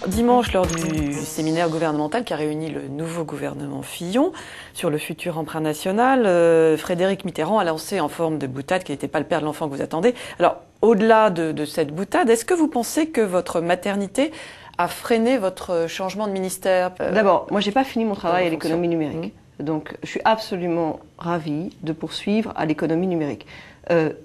Dimanche, lors du séminaire gouvernemental qui a réuni le nouveau gouvernement Fillon sur le futur emprunt national, Frédéric Mitterrand a lancé en forme de boutade qu'il n'était pas le père de l'enfant que vous attendez. Alors, au-delà de cette boutade, est-ce que vous pensez que votre maternité a freiné votre changement de ministère? D'abord, moi, j'ai pas fini mon travail à l'économie numérique. Donc, je suis absolument ravie de poursuivre à l'économie numérique.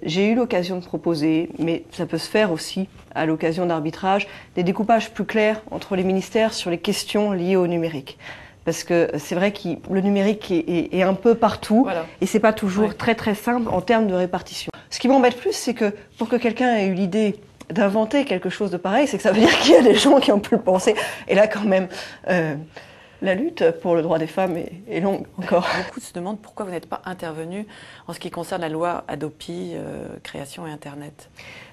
J'ai eu l'occasion de proposer, mais ça peut se faire aussi à l'occasion d'arbitrage, des découpages plus clairs entre les ministères sur les questions liées au numérique. Parce que c'est vrai que le numérique est un peu partout, voilà. Et c'est pas toujours très simple en termes de répartition. Ce qui m'embête plus, c'est que pour que quelqu'un ait eu l'idée d'inventer quelque chose de pareil, c'est que ça veut dire qu'il y a des gens qui ont pu le penser. Et là, quand même, la lutte pour le droit des femmes est longue encore. Beaucoup se demandent pourquoi vous n'êtes pas intervenu en ce qui concerne la loi Hadopi, création et Internet.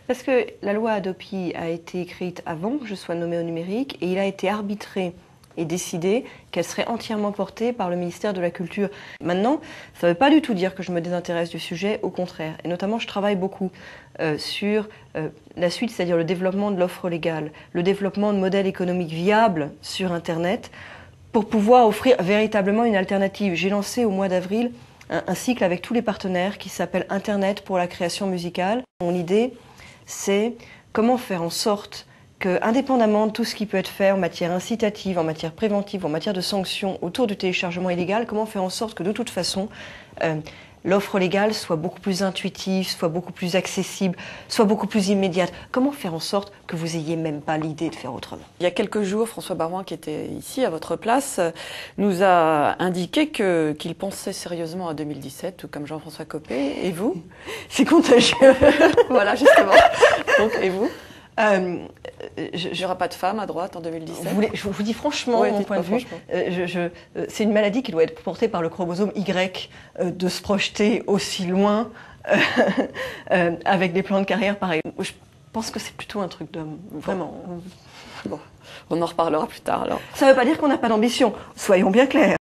Parce que la loi Hadopi a été écrite avant que je sois nommée au numérique et il a été arbitré et décidé qu'elle serait entièrement portée par le ministère de la Culture. Maintenant, ça ne veut pas du tout dire que je me désintéresse du sujet, au contraire. Et notamment, je travaille beaucoup sur la suite, c'est-à-dire le développement de l'offre légale, le développement de modèles économiques viables sur Internet, pour pouvoir offrir véritablement une alternative. J'ai lancé au mois d'avril un cycle avec tous les partenaires qui s'appelle Internet pour la création musicale. Mon idée, c'est comment faire en sorte que, indépendamment de tout ce qui peut être fait en matière incitative, en matière préventive, en matière de sanctions autour du téléchargement illégal, comment faire en sorte que de toute façon, l'offre légale soit beaucoup plus intuitive, soit beaucoup plus accessible, soit beaucoup plus immédiate. Comment faire en sorte que vous n'ayez même pas l'idée de faire autrement? Il y a quelques jours, François Baroin, qui était ici à votre place, nous a indiqué qu'il pensait sérieusement à 2017, tout comme Jean-François Copé. Et vous? C'est contagieux. Voilà, justement. Donc, et vous? Il n'y aura pas de femmes à droite en 2017? Je vous dis franchement, mon point de vue, c'est une maladie qui doit être portée par le chromosome Y, de se projeter aussi loin avec des plans de carrière pareils. Je pense que c'est plutôt un truc d'homme, vraiment. Bon, on en reparlera plus tard alors. Ça ne veut pas dire qu'on n'a pas d'ambition, soyons bien clairs.